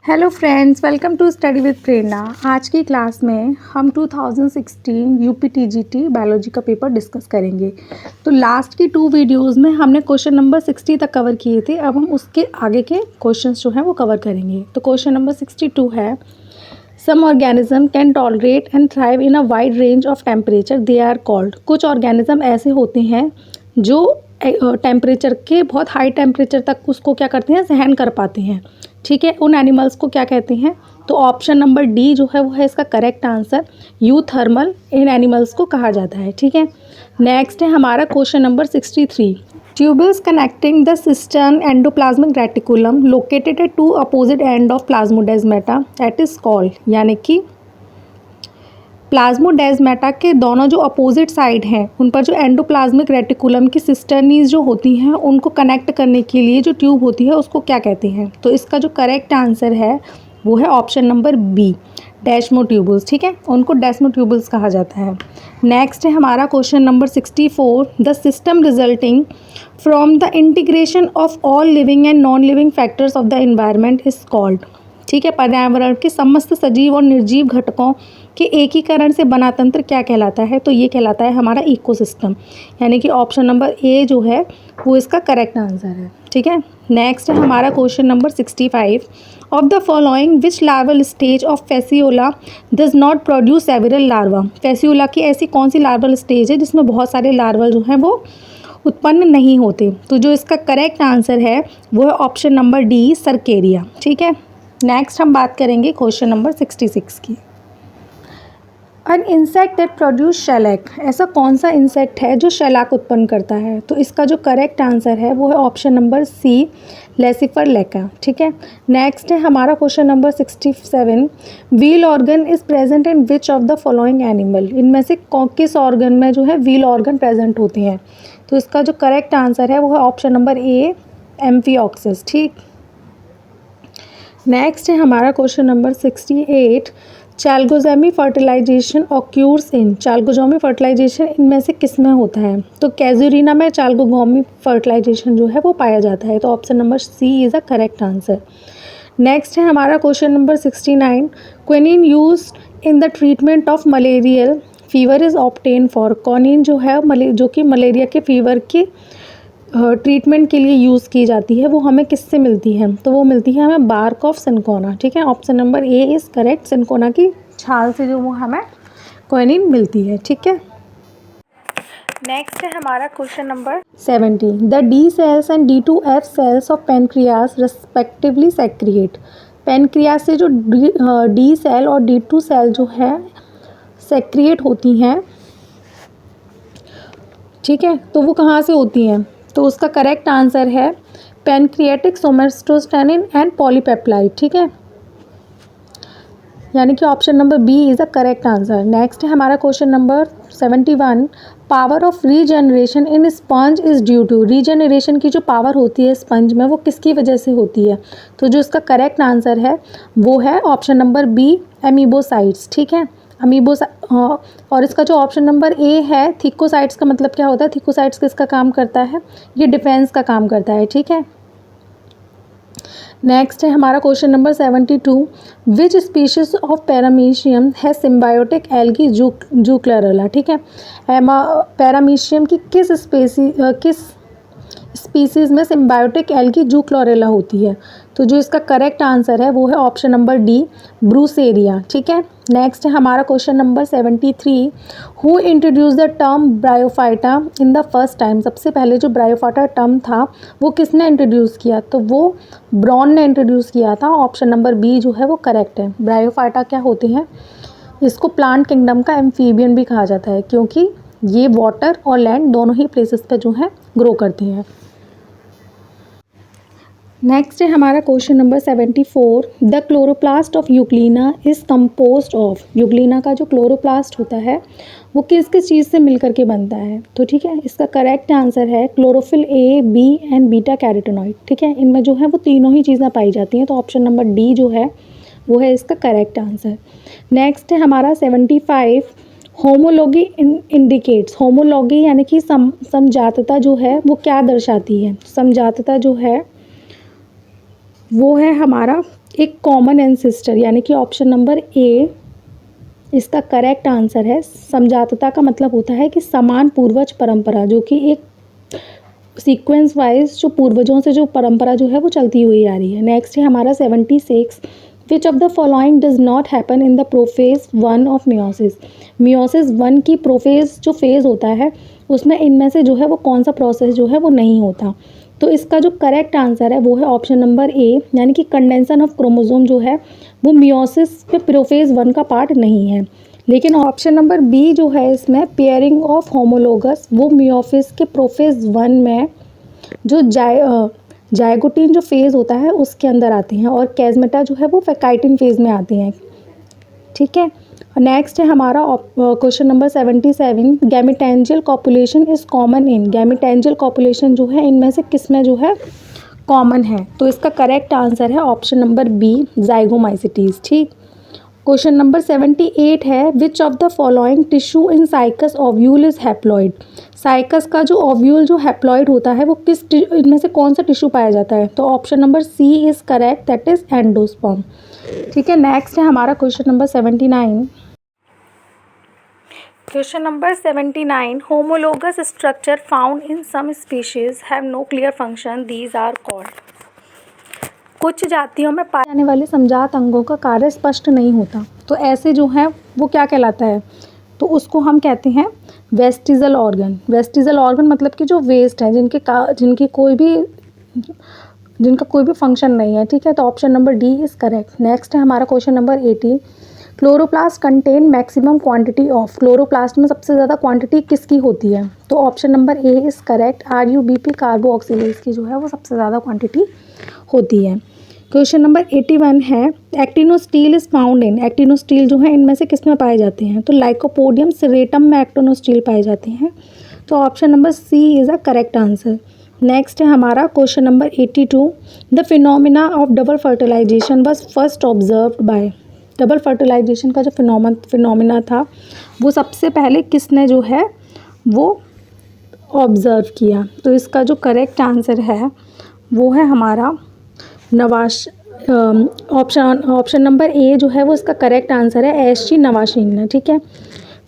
Hello friends, welcome to study with Prerna. आज की class में हम 2016 यूपीटीजीटी बायोलॉजी का पेपर डिस्कस करेंगे। तो लास्ट की 2 वीडियोस में हमने क्वेश्चन नंबर 60 तक कवर किए थे। अब हम उसके आगे के क्वेश्चंस जो हैं वो कवर करेंगे। तो क्वेश्चन नंबर 62 है, some organism can tolerate and thrive in a wide range of temperature, they are called. कुछ ऑर्गेनिज्म ऐसे होते हैं जो टेम्परेचर के बहुत हाई टेम्परेचर तक उसको क्या करते हैं, सहन कर पाते हैं। ठीक है, उन एनिमल्स को क्या कहते हैं? तो ऑप्शन नंबर डी जो है वो है इसका करेक्ट आंसर। यूथर्मल इन एनिमल्स को कहा जाता है। ठीक है, नेक्स्ट है हमारा question number 63। Tubules connecting the cistern endoplasmic reticulum located at 2 opposite end of plasmodesmata that is called, यानी कि प्लाज्मोडेस्माटा के दोनों जो अपोजिट साइड हैं उन पर जो एंडोप्लाज्मिक रेटिकुलम की सिस्टर्नीज जो होती हैं उनको कनेक्ट करने के लिए जो ट्यूब होती है उसको क्या कहते हैं? तो इसका जो करेक्ट आंसर है वो है ऑप्शन नंबर बी, डेस्मोट्यूबल्स। ठीक है, उनको डेस्मोट्यूबल्स कहा जाता है। नेक्स्ट है हमारा question number 64। The system resulting from the integration of all living and non living factors of the environment is called. ठीक है, पर्यावरण के समस्त सजीव और निर्जीव घटकों के एकीकरण से बना तंत्र क्या कहलाता है? तो ये कहलाता है हमारा इकोसिस्टम, यानी कि ऑप्शन नंबर ए जो है वो इसका करेक्ट आंसर है। ठीक है, नेक्स्ट है हमारा question number 65। Of the following which larval stage of Fasciola does not produce several larva. Fasciola की ऐसी कौन सी लार्वल स्टेज है जिसमें बहुत सारे लार्वल जो हैं वो उत्पन्न नहीं होते? तो जो इसका करेक्ट आंसर है वो है ऑप्शन नंबर डी, सर्केरिया। ठीक है, नेक्स्ट हम बात करेंगे क्वेश्चन नंबर 66 की। An insect that produce shellac. ऐसा कौन सा इंसेक्ट है जो शेलैक उत्पन्न करता है? तो इसका जो करेक्ट आंसर है वो है ऑप्शन नंबर सी, लेसिफर लेका। ठीक है, नेक्स्ट है हमारा question number 67। Wheel organ is present in which of the following animal. इनमें से किस ऑर्गन में जो है व्हील ऑर्गन प्रेजेंट होते हैं? तो इसका जो करेक्ट आंसर है वो है ऑप्शन नंबर ए, एम्फिऑक्सिस। ठीक, नेक्स्ट है हमारा क्वेश्चन नंबर 68। चैल्गोजेमी फर्टिलाइजेशन ऑक्यूर्स इन। चैल्गोजेमी फर्टिलाइजेशन इनमें से किस में होता है? तो कैजुरीना में चैल्गोजेमी फर्टिलाइजेशन जो है वो पाया जाता है। तो option number C is a correct answer. Next है हमारा question number 69। Quinine used in the treatment of malarial fever is obtain for. Quinine जो है जो कि मलेरिया के फीवर की ट्रीटमेंट के लिए यूज़ की जाती है वो हमें किससे मिलती है? तो वो मिलती है हमें बार्क ऑफ सिनकोना। ठीक है, option number A is correct. Cinchona की छाल से जो वो हमें क्विनिन मिलती है। ठीक है, नेक्स्ट है हमारा question number 70। The D cells and D2F cells of pancreas respectively secrete. Pancreas से जो डी सेल और D2 सेल जो है सेक्रिएट होती हैं। ठीक है, तो वो कहाँ से होती हैं? तो उसका करेक्ट आंसर है पैनक्रियाटिक सोमेटोस्टेनिन एंड पॉलीपेप्टाइड। ठीक है, यानी कि option number B is a correct answer. Next है हमारा question number 71। Power of regeneration in sponge is due to. Regeneration की जो पावर होती है स्पंज में वो किसकी वजह से होती है? तो जो इसका करेक्ट आंसर है वो है ऑप्शन नंबर बी, एमीबोसाइट्स। ठीक है, और इसका जो ऑप्शन नंबर ए है, थिकोसाइट्स का मतलब क्या होता है? थिकोसाइट्स किसका काम करता है? ये डिफेंस का काम करता है। ठीक है, नेक्स्ट है हमारा question number 72। Which species of paramecium है सिम्बायोटिक एल्गी जूक्लरेला। ठीक है, पैरामीशियम की किस स्पीसीज़ में सिम्बायोटिक एल्गी जूक्लोरेला होती है? तो जो इसका करेक्ट आंसर है वो है ऑप्शन नंबर डी, ब्रूसेरिया। ठीक है, नेक्स्ट है हमारा question number 73। Who introduce the term bryophyta in the first time. सबसे पहले जो ब्रायोफाइटा टर्म था वो किसने इंट्रोड्यूस किया? तो वो ब्रॉन ने इंट्रोड्यूस किया था। ऑप्शन नंबर बी जो है वो करेक्ट है। ब्रायोफाइटा क्या होते हैं? इसको प्लांट किंगडम का एम्फीबियन भी कहा जाता है क्योंकि ये वाटर और लैंड दोनों ही प्लेसेस पे जो है ग्रो करते हैं। नेक्स्ट है हमारा question number 74। The chloroplast of Euglena is composed of. Euglena का जो क्लोरोप्लास्ट होता है वो किस किस चीज़ से मिलकर के बनता है? तो ठीक है, इसका करेक्ट आंसर है chlorophyll A, B and beta carotenoid. ठीक है, इनमें जो है वो तीनों ही चीज़ें पाई जाती हैं। तो ऑप्शन नंबर डी जो है वो है इसका करेक्ट आंसर। नेक्स्ट है हमारा 75। Homology indicates. होमोलॉगी यानी कि समजातता जो है वो क्या दर्शाती है? समजातता जो है वो है हमारा एक कॉमन एंसेस्टर, यानी कि ऑप्शन नंबर ए इसका करेक्ट आंसर है। समजातता का मतलब होता है कि समान पूर्वज परंपरा, जो कि एक सीक्वेंस वाइज जो पूर्वजों से जो परंपरा जो है वो चलती हुई आ रही है। नेक्स्ट है हमारा 76, विच of the following does not happen in the prophase 1 of meiosis. Meiosis 1 की प्रोफेज जो फेज़ होता है उसमें इनमें से जो है वो कौन सा प्रोसेस जो है वो नहीं होता। तो इसका जो करेक्ट आंसर है वो है ऑप्शन नंबर ए, यानी कि कंडेंसन ऑफ क्रोमोसोम जो है वो मियोसिस में प्रोफेज 1 का पार्ट नहीं है। लेकिन ऑप्शन नंबर बी जो है इसमें पेयरिंग ऑफ होमोलोगस, वो मियोसिस के प्रोफेज 1 में जो जायगोटिन जो फेज़ होता है उसके अंदर आते हैं, और कैजमेटा जो है वो फैकाइटिन फेज़ में आते हैं। ठीक है। नेक्स्ट है हमारा question number 77, gametangial copulation is common in. Gametangial copulation जो है इनमें से किस में जो है कॉमन है। तो इसका करेक्ट आंसर है ऑप्शन नंबर बी, जाइगोमाइसिटीज। ठीक। क्वेश्चन नंबर 78 है, विच of the following tissue in cycas ovule is haploid. Cycas का जो ओव्यूल जो हैप्लॉइड होता है वो किस इनमें से कौन सा टिश्यू पाया जाता है। तो option number C is correct, that is endosperm. ठीक है। नेक्स्ट है हमारा question number 79। Question number 79, homologous structure found in some species have no clear function, these are called. कुछ जातियों में पाए जाने वाले समजात अंगों का कार्य स्पष्ट नहीं होता, तो ऐसे जो है वो क्या कहलाता है। तो उसको हम कहते हैं वेस्टिजल ऑर्गन। वेस्टिजल ऑर्गन मतलब कि जो वेस्ट है, जिनका कोई भी फंक्शन नहीं है। ठीक है। तो option number D is correct. Next है हमारा question number 80, chloroplast contain maximum quantity of. Chloroplast में सबसे ज़्यादा क्वांटिटी किसकी होती है। तो option number A is correct, RUBP carboxylase की जो है वो सबसे ज़्यादा क्वांटिटी होती है। क्वेश्चन नंबर 81 है, एक्टिनोस्टील इज फाउंड इन। एक्टिनोस्टील जो है इनमें से किस में पाए जाते हैं। तो लाइकोपोडियम सिरेटम में एक्टिनोस्टील पाए जाते हैं। तो option number C is a correct answer. Next है हमारा question number 82, the phenomena of double fertilization was first observed by. Double fertilization का जो फिनोमिना था वो सबसे पहले किसने जो है वो ऑब्ज़र्व किया। तो इसका जो करेक्ट आंसर है वो है हमारा ऑप्शन नंबर ए जो है वो इसका करेक्ट आंसर है, SG नवाशीन ने। ठीक है।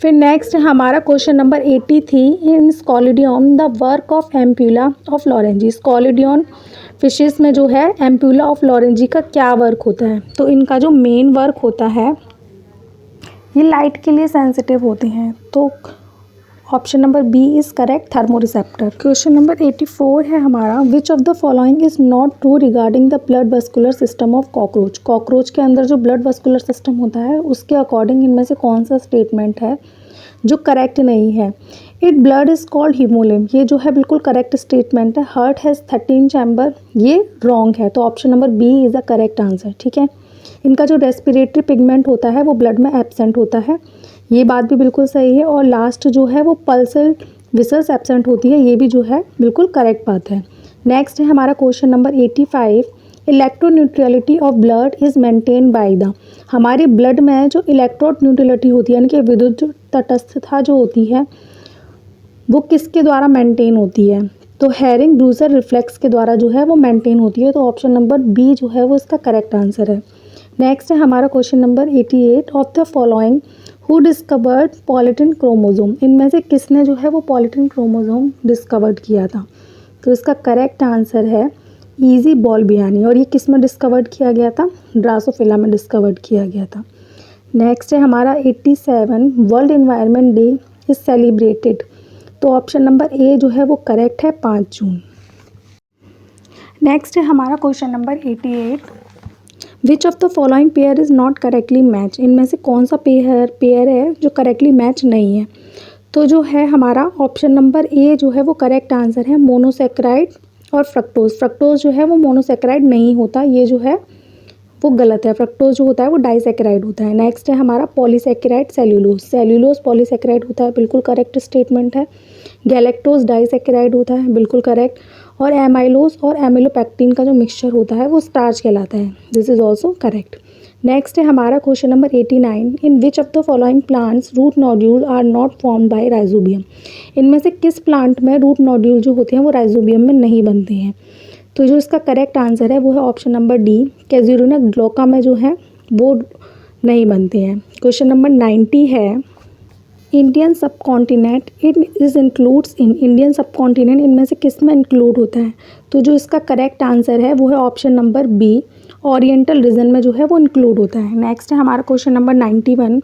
फिर नेक्स्ट हमारा question number 83, in Scoliodon the work of ampulla of Lorenzini. Scoliodon fishes में जो है एम्प्यूला ऑफ लॉरेंजी का क्या वर्क होता है। तो इनका जो मेन वर्क होता है ये लाइट के लिए सेंसिटिव होते हैं। तो option number B is correct, thermoreceptor. Question number 84 है हमारा, which of the following is not true regarding the blood vascular system of cockroach. Cockroach के अंदर जो ब्लड वस्कुलर सिस्टम होता है उसके अकॉर्डिंग इनमें से कौन सा स्टेटमेंट है जो करेक्ट नहीं है। It blood is called haemolymph, ये जो है बिल्कुल करेक्ट स्टेटमेंट है। हार्ट हैज़ 13 चैम्बर, ये रॉन्ग है। तो option number B is a correct answer. ठीक है। इनका जो रेस्पिरेटरी पिगमेंट होता है वो ब्लड में एब्सेंट होता है, ये बात भी बिल्कुल सही है। और लास्ट जो है वो पल्सर विसल्स एब्सेंट होती है, ये भी जो है बिल्कुल करेक्ट बात है। नेक्स्ट है हमारा question number 85, electroneutrality of blood is maintain by the. हमारे ब्लड में जो इलेक्ट्रोड न्यूट्रलिटी होती है यानी कि विद्युत तटस्थता जो होती है वो किसके द्वारा मेंटेन होती है। तो हेरिंग ब्रूजर रिफ्लेक्स के द्वारा जो है वो मेंटेन होती है। तो ऑप्शन नंबर बी जो है वो इसका करेक्ट आंसर है। नेक्स्ट है हमारा question number 88, of the following who discovered polytene chromosome. इनमें से किसने जो है वो पॉलीटिन क्रोमोसोम डिस्कवर्ड किया था। तो इसका करेक्ट आंसर है ईजी बॉल्बियानी, और ये किस में डिस्कवर्ड किया गया था, ड्रासोफिला में डिस्कवर्ड किया गया था। नेक्स्ट है हमारा 87, world environment day is celebrated. तो ऑप्शन नंबर ए जो है वो करेक्ट है, 5 जून। नेक्स्ट है हमारा question number 88, which of the following pair is not correctly match. इनमें से कौन सा पेयर है जो करेक्टली मैच नहीं है। तो जो है हमारा ऑप्शन नंबर ए जो है वो करेक्ट आंसर है, मोनोसेक्राइड और फ्रक्टोज। फ्रक्टोज जो है वो मोनोसेक्राइड नहीं होता, ये जो है वो गलत है। फ्रक्टोज जो होता है वो डाइसेक्राइड होता है। नेक्स्ट है हमारा पॉलीसेक्राइड सेल्यूलोज। सेल्यूलोज पॉलीसेक्राइड होता है, बिल्कुल करेक्ट स्टेटमेंट है। गैलेक्टोज डाइसेक्राइड होता है, बिल्कुल करेक्ट। और एमाइलोज और एमिलोपेक्टिन का जो मिक्सचर होता है वो स्टार्च कहलाता है, this is also correct. Next है हमारा question number 89, in which of the following plants root nodule are not formed by rhizobium. इनमें से किस प्लांट में रूट नोड्यूल जो होते हैं वो राइजोबियम में नहीं बनते हैं। तो जो इसका करेक्ट आंसर है वो है ऑप्शन नंबर डी, कैजुरिना ग्लोका में जो है वो नहीं बनते हैं। क्वेश्चन नंबर 90 है, इंडियन सब कॉन्टिनेंट इंडियन सब कॉन्टिनेंट इनमें से किस में इंक्लूड होता है? तो जो इसका करेक्ट आंसर है वो है option number B, oriental region में जो है वो इंक्लूड होता है। नेक्स्ट है हमारा question number 91,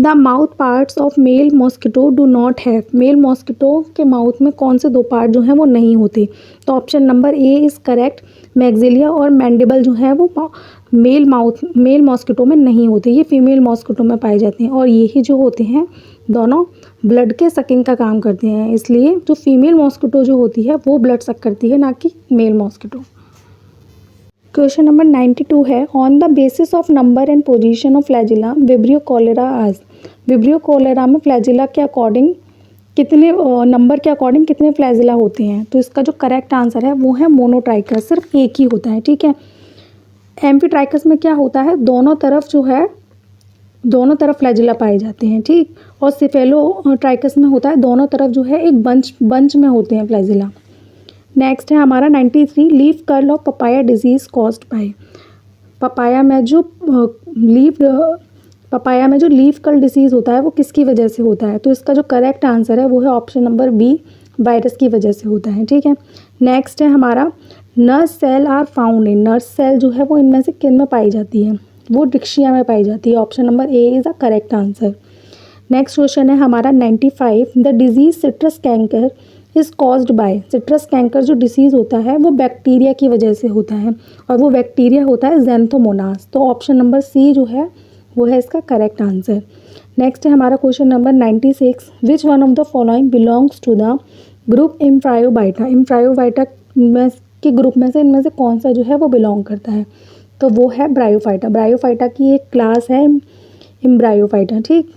the mouth parts of male mosquito do not have, male mosquito के माउथ में कौन से दो पार्ट जो हैं वो नहीं होते? तो option number A is correct, maxillae और मैंडिबल जो है वो मेल मॉस्किटो में नहीं होते, ये फीमेल मॉस्किटो में पाए जाते हैं। और यही जो होते हैं दोनों ब्लड के सकिंग का काम करते हैं, इसलिए जो फीमेल मॉस्किटो जो होती है वो ब्लड सक करती है, ना कि मेल मॉस्किटो। क्वेश्चन नंबर 92 है, on the basis of number and position of flagella vibrio cholera आज, विब्रियो कॉलेरा में फ्लैजिला के अकॉर्डिंग कितने नंबर के अकॉर्डिंग कितने फ्लैजिला होते हैं? तो इसका जो करेक्ट आंसर है वो है मोनोट्राइकस, सिर्फ एक ही होता है। ठीक है, एम्फीट्राइकस में क्या होता है, दोनों तरफ फ्लैजिला पाए जाते हैं। ठीक, और सिफेलो ट्राइकस में होता है दोनों तरफ जो है एक बंच में होते हैं फ्लैजिला। नेक्स्ट है हमारा 93, leaf curl of papaya disease caused by, papaya में जो लीफ कर्ल डिसीज़ होता है वो किसकी वजह से होता है? तो इसका जो करेक्ट आंसर है वो है ऑप्शन नंबर बी, वायरस की वजह से होता है। ठीक है, नेक्स्ट है हमारा nurse cell are found in, nurse cell जो है वो इनमें से किन में पाई जाती है? वो डिक्शिया में पाई जाती है। Option number A is the correct answer. Next question है हमारा 95, the disease citrus canker is caused by, citrus canker जो डिसीज़ होता है वो बैक्टीरिया की वजह से होता है, और वो बैक्टीरिया होता है ज़ैंथोमोनास। तो ऑप्शन नंबर सी जो है वो है इसका करेक्ट आंसर। नेक्स्ट है हमारा question number 96, which one of the following belongs to the group embryophyta, embryophyta में के ग्रुप में से इनमें से कौन सा जो है वो बिलोंग करता है? तो वो है ब्रायोफाइटा, ब्रायोफाइटा की एक क्लास है इम्ब्रायोफाइटा। ठीक,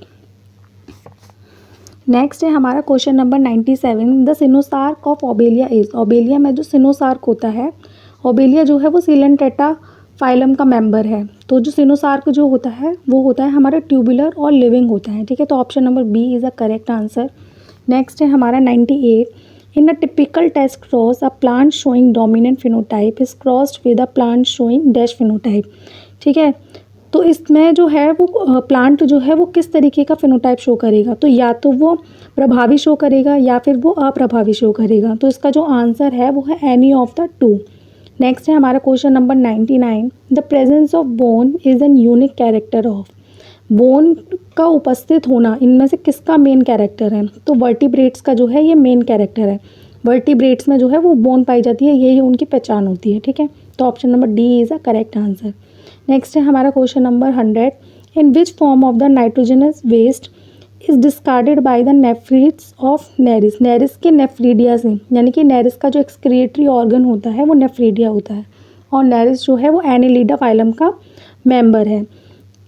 नेक्स्ट है हमारा question number 97, the coenosarc of Obelia is, Obelia में जो सिनोसार्क होता है, ओबेलिया जो है वो सिलेंटेटा फाइलम का मेंबर है। तो जो सिनोसार्क जो होता है वो होता है हमारा ट्यूबुलर और लिविंग होता है। ठीक है, तो option number B is a correct answer. Next है हमारा 98, in a typical test cross a plant showing dominant phenotype is crossed with a plant showing dash phenotype. ठीक है, तो इसमें जो है वो प्लांट जो है वो किस तरीके का फिनोटाइप शो करेगा? तो या तो वो प्रभावी शो करेगा या फिर वो अप्रभावी शो करेगा। तो इसका जो आंसर है वो है any of the two. Next है हमारा question number 99, the presence of bone is an unique character of, bone का उपस्थित होना इनमें से किसका मेन कैरेक्टर है? तो वर्टिब्रेट्स का जो है ये मेन कैरेक्टर है, वर्टिब्रेट्स में जो है वो बोन पाई जाती है, यही उनकी पहचान होती है। ठीक है, तो option number D is a correct answer. Next है हमारा question number 100, in which form of the nitrogenous waste is discarded by the nephridia of Nereis, Nereis के नेफ्रीडिया से, यानी कि नेरिस का जो एक्सक्रिएटरी ऑर्गन होता है वो नेफ्रीडिया होता है, और नेरिस जो है वो एनेलिडा फाइलम का मेंबर है।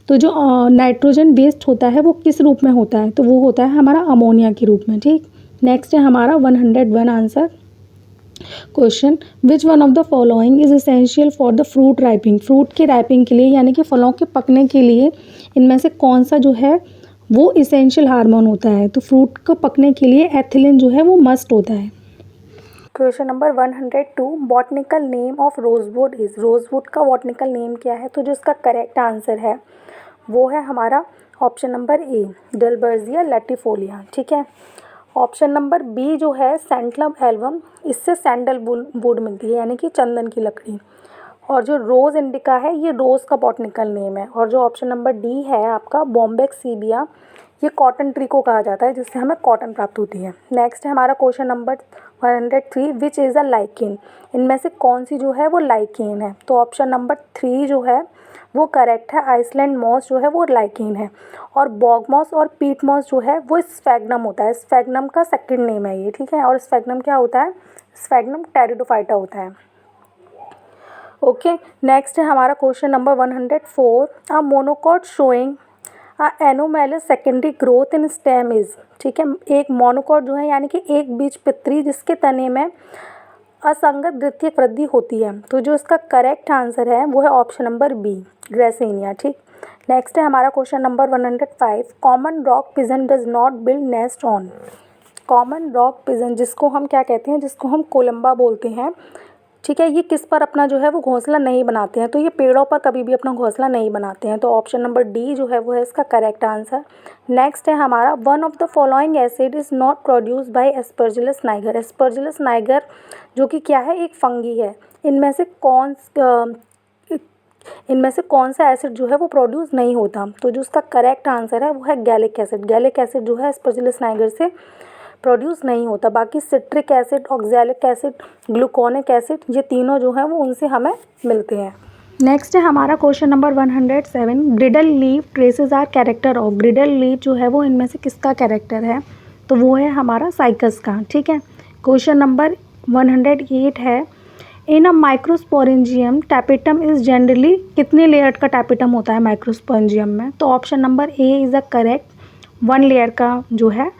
तो जो नाइट्रोजन वेस्ट होता है वो किस रूप में होता है? तो वो होता है हमारा अमोनिया के रूप में। ठीक, नेक्स्ट है हमारा 101 answer question, which one of the following is essential for the fruit ripening, fruit के राइपिंग के लिए यानी कि फलों के पकने के लिए इनमें से कौन सा जो है वो इसेंशियल हार्मोन होता है? तो फ्रूट को पकने के लिए एथिलीन जो है वो मस्ट होता है। Question number 102, botanical name of rosewood is, rosewood का बॉटनिकल नेम क्या है? तो जो इसका करेक्ट आंसर है वो है हमारा ऑप्शन नंबर ए, डेल्बर्जिया लैटिफोलिया। ठीक है, ऑप्शन नंबर बी जो है सेंटलम एल्बम, इससे सैंडल वुड मिलती है यानी कि चंदन की लकड़ी। और जो रोज़ इंडिका है ये रोज़ का बॉटनिकल नेम है। और जो ऑप्शन नंबर डी है आपका बॉम्बेक्स सीबिया, ये कॉटन ट्री को कहा जाता है जिससे हमें कॉटन प्राप्त होती है। नेक्स्ट है हमारा question number 103, which is a lichen, इनमें से कौन सी जो है वो लाइकेन है? तो ऑप्शन नंबर 3 जो है वो करेक्ट है, आइसलैंड मॉस जो है वो लाइकेन है, और बॉग मॉस और पीट मॉस जो है वो स्फैग्नम होता है, स्फैग्नम का सेकंड नेम है ये। ठीक है, और स्फैग्नम क्या होता है? स्फैग्नम टेरिडोफाइटा होता है। ओके, नेक्स्ट है हमारा question number 104, a monocot showing a anomalous secondary growth in stem is. ठीक है, एक मोनोकॉट जो है यानी कि एक बीजपत्री जिसके तने में असंगत द्वितीयक वृद्धि होती है। तो जो इसका करेक्ट आंसर है वो है ऑप्शन नंबर बी, ड्रेसेनिया। ठीक, नेक्स्ट है हमारा question number 105, common rock pigeon does not build nest on, common rock pigeon जिसको हम क्या कहते हैं? जिसको हम कोलंबा बोलते हैं, ठीक है। ये किस पर अपना जो है वो घोंसला नहीं बनाते हैं, तो ये पेड़ों पर कभी भी अपना घोंसला नहीं बनाते हैं। तो ऑप्शन नंबर डी जो है वो है इसका करेक्ट आंसर। नेक्स्ट है हमारा, one of the following acid is not produce by Aspergillus Niger. Aspergillus Niger जो कि क्या है, एक फंगी है। इनमें से कौन सा एसिड जो है वो प्रोड्यूस नहीं होता। तो जो उसका करेक्ट आंसर है वो है गैलिक एसिड। गैलिक एसिड जो है एस्परजिलस नाइगर से प्रोड्यूस नहीं होता। बाकी citric acid, oxalic acid, gluconic acid, ये तीनों जो हैं वो उनसे हमें मिलते हैं। नेक्स्ट है हमारा question number 107, girdle leaf traces are character of. Girdle leaf जो है वो इनमें से किसका कैरेक्टर है, तो वो है हमारा साइकस का। ठीक है। क्वेश्चन नंबर 108 है, इन अ माइक्रोस्पोरेंजियम टैपेटम इज जनरली, कितने लेयर का टैपेटम होता है माइक्रोस्पोरेंजियम में, तो option number A is a correct, 1 layer का जो है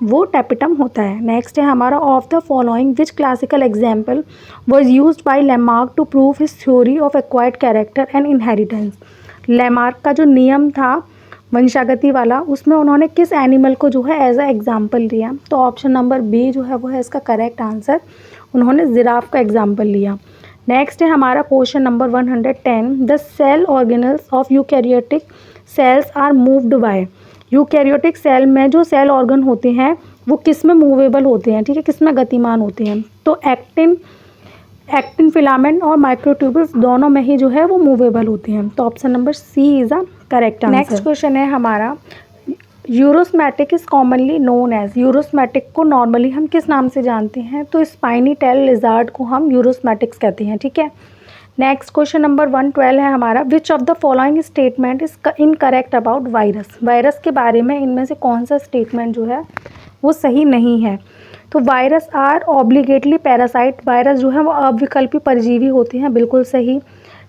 वो टैपेटम होता है। नेक्स्ट है हमारा, of the following which classical example was use by Lamarck to prove his theory of acquired character and inheritance. Lamarck का जो नियम था वंशागति वाला, उसमें उन्होंने किस एनिमल को जो है एज अ एग्जाम्पल लिया, तो ऑप्शन नंबर बी जो है वो है इसका करेक्ट आंसर, उन्होंने जिराफ का एग्जाम्पल लिया। नेक्स्ट है हमारा question number 110, the cell organelles of eukaryotic cells are moved by. Eukaryotic cell में जो सेल ऑर्गन होते हैं वो किस में मूवेबल होते हैं, ठीक है, किस में गतिमान होते हैं, तो एक्टिन फिलामेंट और माइक्रोट्यूब्यूल्स दोनों में ही जो है वो मूवेबल होते हैं। तो option number C is a correct answer. Next question है हमारा, urosmatic is commonly known as. Urosmatic को नॉर्मली हम किस नाम से जानते हैं, तो स्पाइनी टेल लिजार्ड को हम यूरोस्मैटिक्स कहते हैं। ठीक है। नेक्स्ट क्वेश्चन नंबर 112 है हमारा, which of the following statement is incorrect about virus. Virus के बारे में इनमें से कौन सा स्टेटमेंट जो है वो सही नहीं है, तो virus are obligately parasite. Virus जो है वो अविकल्पी परजीवी होते हैं, बिल्कुल सही।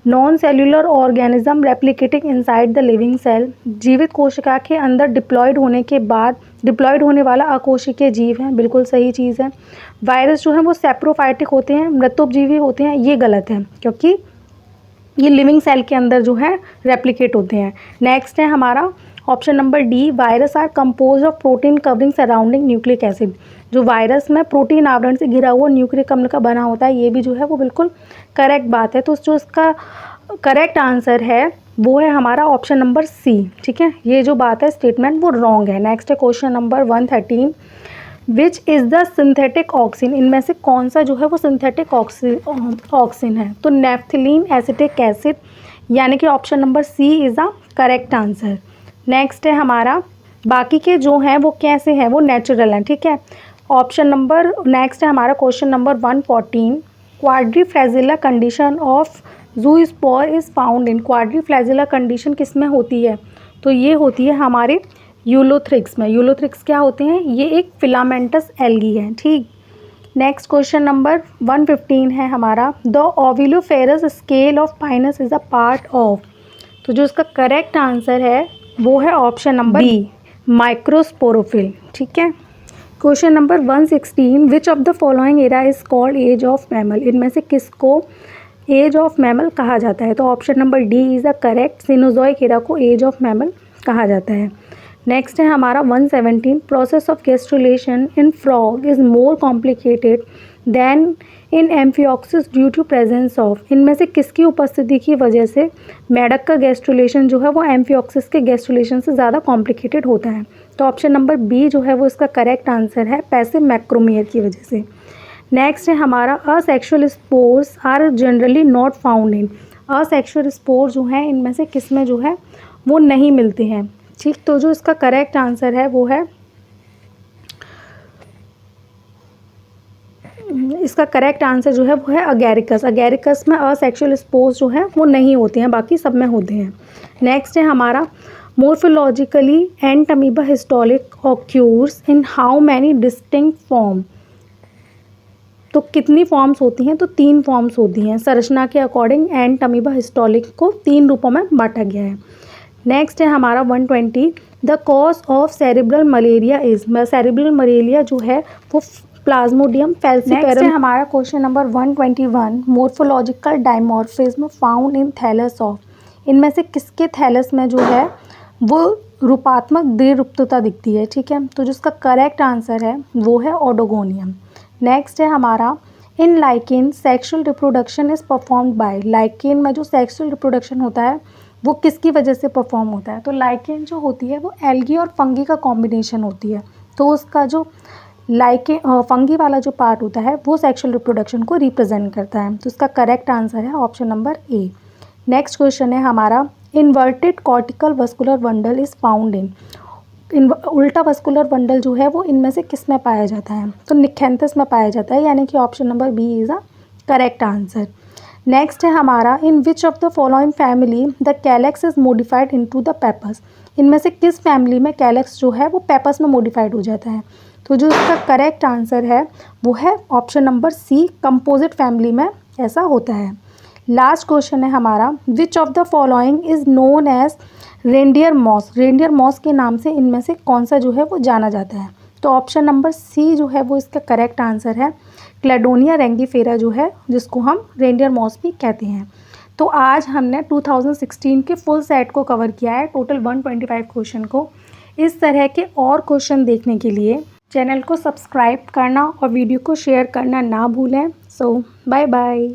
Non cellular organism replicating inside the living cell. जीवित कोशिका के अंदर डिप्लॉयड होने वाला अकोशिकीय जीव है, बिल्कुल सही चीज़ है। वायरस जो है वो सेप्रोफाइटिक होते हैं, मृतोपजीवी होते हैं, ये गलत है क्योंकि ये लिविंग सेल के अंदर जो है रेप्लिकेट होते हैं। नेक्स्ट है हमारा option number D, virus are compose of protein covering surrounding nucleic acid. जो वायरस में प्रोटीन आवरण से घिरा हुआ न्यूक्लिक अम्ल का बना होता है, ये भी जो है वो बिल्कुल करेक्ट बात है। तो जो इसका करेक्ट आंसर है वो है हमारा ऑप्शन नंबर सी। ठीक है, ये जो बात है स्टेटमेंट वो रॉन्ग है। नेक्स्ट है question number 113, which is the synthetic oxygen. इनमें से कौन सा जो है वो सिंथेटिक ऑक्सीन है, तो नेफ्थिलीन एसिटिक एसिड, यानी कि option number C is the correct answer. Next है हमारा, बाकी के जो हैं वो कैसे हैं, वो नेचुरल हैं। ठीक है। ऑप्शन नंबर नेक्स्ट है हमारा question number 114, quadriflagellate condition of zoospore is found in. Quadriflagellate condition किस में होती है, तो ये होती है हमारे यूलोथ्रिक्स में। यूलोथ्रिक्स क्या होते हैं, ये एक फिलामेंटस एल्गी है। ठीक। नेक्स्ट क्वेश्चन नंबर 115 है हमारा, the ovuliferous scale of Pinus is a part of. तो जो इसका करेक्ट आंसर है वो है ऑप्शन नंबर बी, माइक्रोस्पोरोफिल। ठीक है। Question number 116, which of the following era is called age of mammal. इनमें से किसको एज ऑफ मैमल कहा जाता है, तो option number D is a correct, cenozoic era को एज ऑफ मैमल कहा जाता है। नेक्स्ट है हमारा 117, process of gastrulation in frog is more complicated than in amphioxus due to presence of. इनमें से किसकी उपस्थिति की वजह से मेढक का गैस्ट्रुलेशन जो है वो एम्फियोक्सिस के गैस्ट्रुलेशन से ज़्यादा कॉम्प्लिकेटेड होता है, तो ऑप्शन नंबर बी जो है वो इसका करेक्ट आंसर है, पैसिव मैक्रोमियर की वजह से। नेक्स्ट है हमारा, asexual spores are generally not found in. Asexual spore जो हैं इनमें से किस में जो है वो नहीं मिलते हैं। ठीक। तो जो इसका करेक्ट आंसर है वो है, इसका करेक्ट आंसर जो है वो है अगैरिकस। अगैरिकस में असेक्सुअल स्पोर्स जो है वो नहीं होते हैं, बाकी सब में होते हैं। नेक्स्ट है हमारा, morphologically Entamoeba histolytica occurs in how many distinct form. तो कितनी फॉर्म्स होती हैं, तो 3 फॉर्म्स होती हैं। संरचना के अकॉर्डिंग एंट अमीबा हिस्टोलिक को 3 रूपों में बांटा गया है। नेक्स्ट है हमारा 120, the cause of cerebral malaria is. Cerebral malaria जो है वो प्लाज्मोडियम फैल्सिपेरम। नेक्स्ट है हमारा question number 121, morphological dimorphism found in thallus of. इनमें से किसके थैलस में जो है वो रूपात्मक द्विरूपता दिखती है। ठीक है। तो जिसका करेक्ट आंसर है वो है ओडोगोनियम। नेक्स्ट है हमारा, in lichen sexual reproduction is performed by, lichen में जो सेक्सुअल रिप्रोडक्शन होता है वो किसकी वजह से परफॉर्म होता है? तो लाइकेन जो होती है वो एल्गी और फंगी का कॉम्बिनेशन होती है, तो उसका जो फंगी वाला जो पार्ट होता है वो सेक्सुअल रिप्रोडक्शन को रिप्रेजेंट करता है। तो इसका करेक्ट आंसर है ऑप्शन नंबर ए। नेक्स्ट क्वेश्चन है हमारा, inverted cortical vascular bundle is found इन उल्टा वस्कुलर बंडल जो है वो इनमें से किस में पाया जाता है? तो निखेंथस में पाया जाता है, यानी कि option number B is a correct answer. Next है हमारा, in which of the following family the calyx is modified into the pappus, इनमें से किस फैमिली में कैलेक्स जो है वो पेपस में मॉडिफाइड हो जाता है? तो जो इसका करेक्ट आंसर है वो है option number C, composite family में ऐसा होता है। लास्ट क्वेश्चन है हमारा, which of the following is known as reindeer moss, reindeer moss के नाम से इनमें से कौन सा जो है वो जाना जाता है? तो ऑप्शन नंबर सी जो है वो इसका करेक्ट आंसर है, क्लेडोनिया रेंगीफेरा जो है, जिसको हम रेंडियर मॉस भी कहते हैं। तो आज हमने 2016 के फुल सेट को कवर किया है, टोटल 125 क्वेश्चन को। इस तरह के और क्वेश्चन देखने के लिए चैनल को सब्सक्राइब करना और वीडियो को शेयर करना ना भूलें। सो बाय बाय।